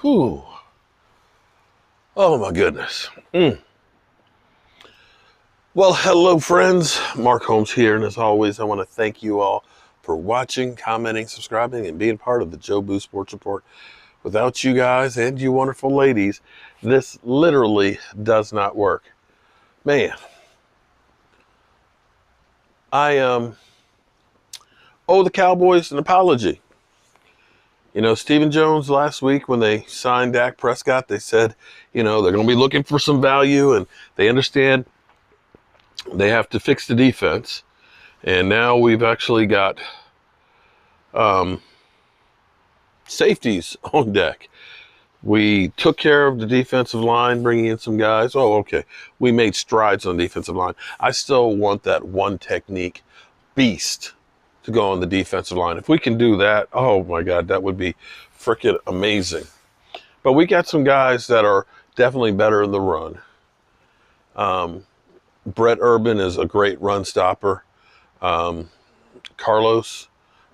Whew. Oh my goodness. Well, hello friends. Mark Holmes here, and as always, I want to thank you all for watching, commenting, subscribing, and being part of the Jobu Sports Report. Without you guys and you wonderful ladies, this literally does not work. Man, I owe the Cowboys an apology. You know, Stephen Jones last week when they signed Dak Prescott, they said, they're going to be looking for some value, and they understand they have to fix the defense. And now we've actually got safeties on deck. We took care of the defensive line, bringing in some guys. Oh, okay. We made strides on the defensive line. I still want that one technique beast to go on the defensive line. If we can do that, oh my God, that would be freaking amazing. But we got some guys that are definitely better in the run. Brett Urban is a great run stopper. Carlos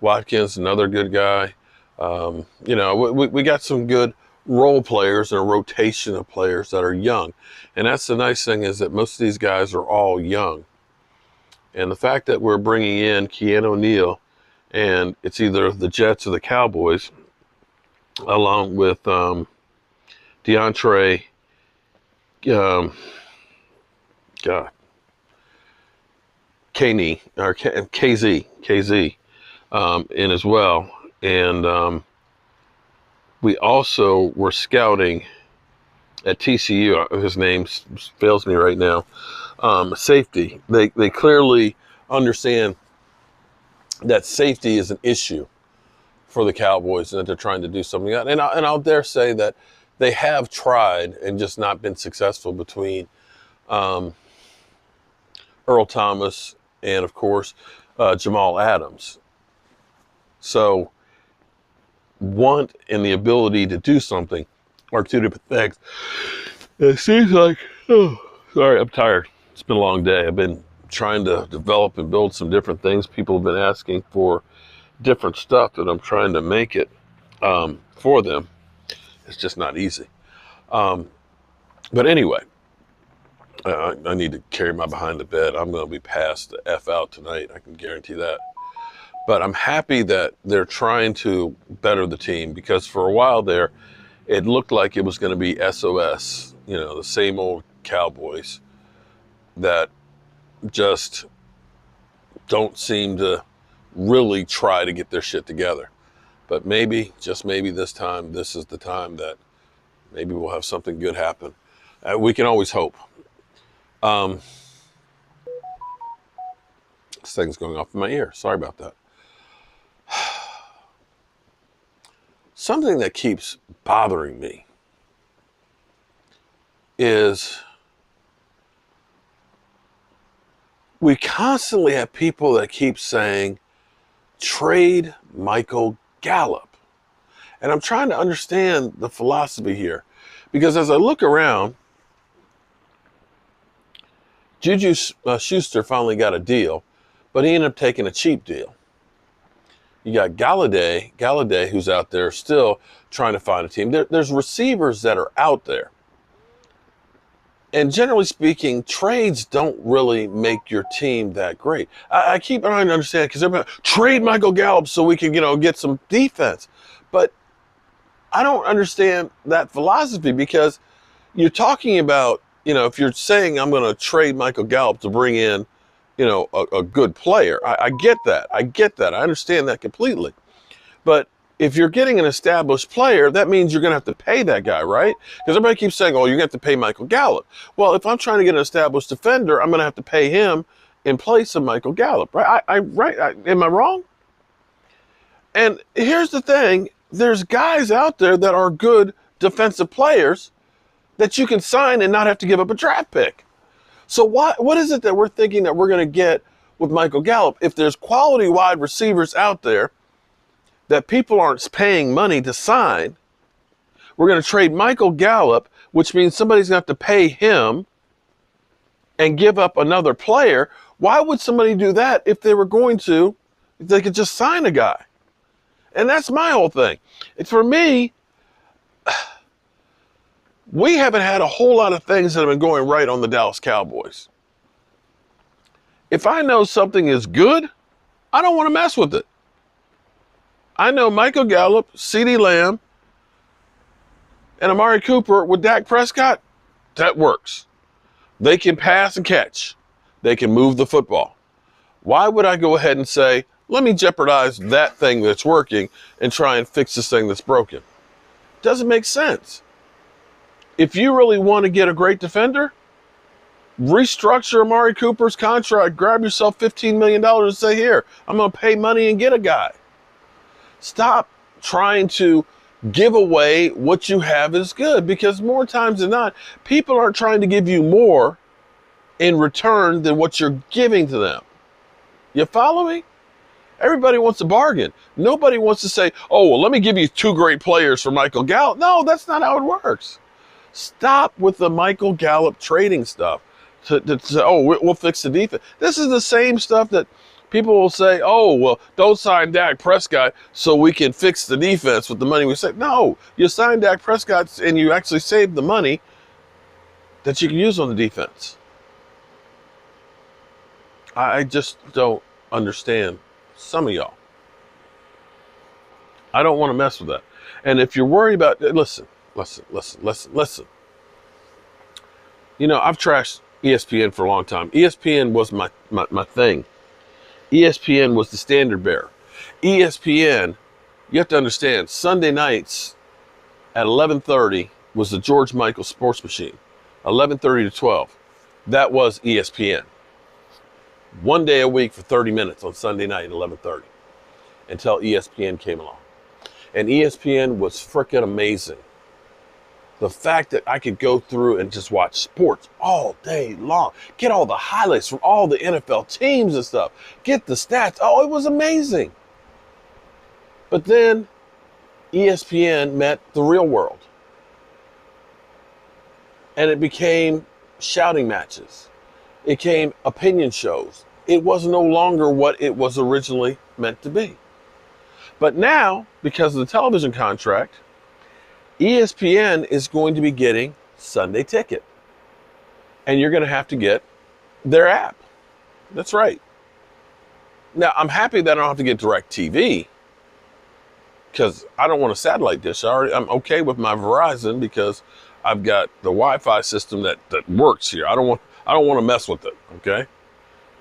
Watkins, another good guy. We got some good role players and a rotation of players that are young. And that's the nice thing, is that most of these guys are all young. And the fact that we're bringing in Keanu Neal, and it's either the Jets or the Cowboys, along with DeAndre, Kaney, or KZ, in as well. And we also were scouting at TCU. His name fails me right now. Safety. They clearly understand that safety is an issue for the Cowboys, and that they're trying to do something. And I'll dare say that they have tried and just not been successful between Earl Thomas and, of course, Jamal Adams. So want and the ability to do something are two different things. It seems like, sorry, I'm tired. It's been a long day. I've been trying to develop and build some different things. People have been asking for different stuff that I'm trying to make it for them. It's just not easy. But anyway, I need to carry my behind the bed. I'm going to be passed the F out tonight. I can guarantee that. But I'm happy that they're trying to better the team, because for a while there, it looked like it was going to be SOS, the same old Cowboys that just don't seem to really try to get their shit together. But maybe, just maybe this time, this is the time that maybe we'll have something good happen. We can always hope. This thing's going off in my ear. Sorry about that. Something that keeps bothering me is we constantly have people that keep saying, trade Michael Gallop. And I'm trying to understand the philosophy here, because as I look around, Juju Schuster finally got a deal, but he ended up taking a cheap deal. You got Galladay, who's out there still trying to find a team. There's receivers that are out there. And generally speaking, trades don't really make your team that great. I keep trying to understand, because everybody, trade Michael Gallop so we can, get some defense. But I don't understand that philosophy, because you're talking about, if you're saying I'm going to trade Michael Gallop to bring in, a good player. I get that. I understand that completely. But if you're getting an established player, that means you're going to have to pay that guy, right? Because everybody keeps saying, oh, you're going to have to pay Michael Gallop. Well, if I'm trying to get an established defender, I'm going to have to pay him in place of Michael Gallop, right? Am I wrong? And here's the thing. There's guys out there that are good defensive players that you can sign and not have to give up a draft pick. So what is it that we're thinking that we're going to get with Michael Gallop? If there's quality wide receivers out there that people aren't paying money to sign, we're going to trade Michael Gallop, which means somebody's going to have to pay him and give up another player. Why would somebody do that if they could just sign a guy? And that's my whole thing. For me, We haven't had a whole lot of things that have been going right on the Dallas Cowboys. If I know something is good, I don't want to mess with it. I know Michael Gallop, CeeDee Lamb, and Amari Cooper with Dak Prescott, that works. They can pass and catch. They can move the football. Why would I go ahead and say, let me jeopardize that thing that's working and try and fix this thing that's broken? Doesn't make sense. If you really want to get a great defender, restructure Amari Cooper's contract, grab yourself $15 million and say, here, I'm going to pay money and get a guy. Stop trying to give away what you have is good, because more times than not, people are trying to give you more in return than what you're giving to them. You follow me? Everybody wants a bargain. Nobody wants to say, oh, well, let me give you 2 great players for Michael Gallup. No, that's not how it works. Stop with the Michael Gallup trading stuff to say, oh, we'll fix the defense. This is the same stuff that people will say, oh, well, don't sign Dak Prescott so we can fix the defense with the money we save. No, you sign Dak Prescott and you actually save the money that you can use on the defense. I just don't understand some of y'all. I don't want to mess with that. And if you're worried about, listen. You know, I've trashed ESPN for a long time. ESPN was my thing. ESPN was the standard bearer. ESPN, you have to understand, Sunday nights at 11:30 was the George Michael Sports Machine. 11:30 to 12. That was ESPN. One day a week for 30 minutes on Sunday night at 11:30 until ESPN came along. And ESPN was freaking amazing. The fact that I could go through and just watch sports all day long, get all the highlights from all the NFL teams and stuff, get the stats. Oh, it was amazing. But then ESPN met the real world. And it became shouting matches. It became opinion shows. It was no longer what it was originally meant to be. But now, because of the television contract, ESPN is going to be getting Sunday Ticket. And you're going to have to get their app. That's right. Now, I'm happy that I don't have to get DirecTV, because I don't want a satellite dish. I'm okay with my Verizon because I've got the Wi-Fi system that works here. I don't want to mess with it, okay?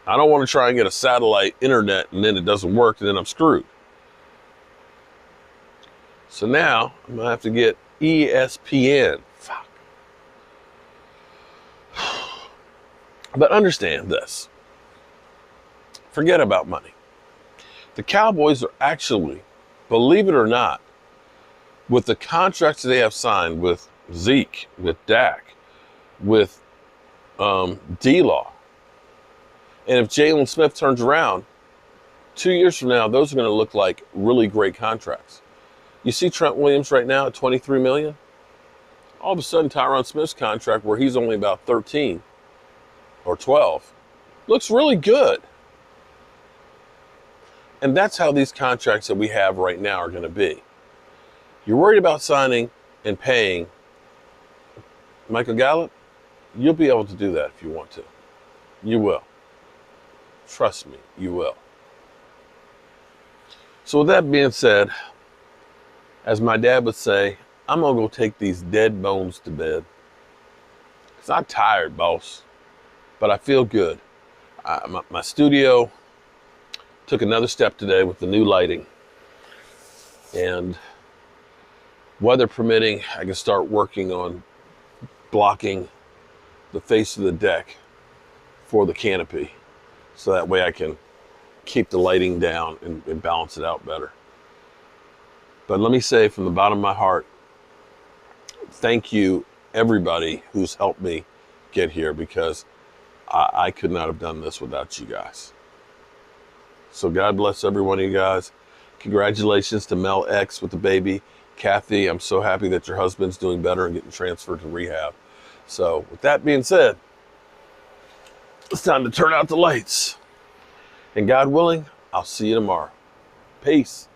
I don't want to try and get a satellite internet and then it doesn't work and then I'm screwed. So now I'm going to have to get ESPN. Fuck. But understand this. Forget about money. The Cowboys are actually, believe it or not, with the contracts they have signed with Zeke, with Dak, with D-Law, and if Jalen Smith turns around, 2 years from now, those are going to look like really great contracts. You see Trent Williams right now at $23 million. All of a sudden, Tyron Smith's contract, where he's only about 13 or 12, looks really good. And that's how these contracts that we have right now are going to be. You're worried about signing and paying Michael Gallop? You'll be able to do that if you want to. You will. Trust me, you will. So with that being said, as my dad would say, I'm going to go take these dead bones to bed. Because I'm tired, boss. But I feel good. My studio took another step today with the new lighting. And weather permitting, I can start working on blocking the face of the deck for the canopy. So that way I can keep the lighting down and balance it out better. But let me say from the bottom of my heart, thank you everybody who's helped me get here, because I could not have done this without you guys. So God bless every one of you guys. Congratulations to Mel X with the baby. Kathy, I'm so happy that your husband's doing better and getting transferred to rehab. So with that being said, it's time to turn out the lights. And God willing, I'll see you tomorrow. Peace.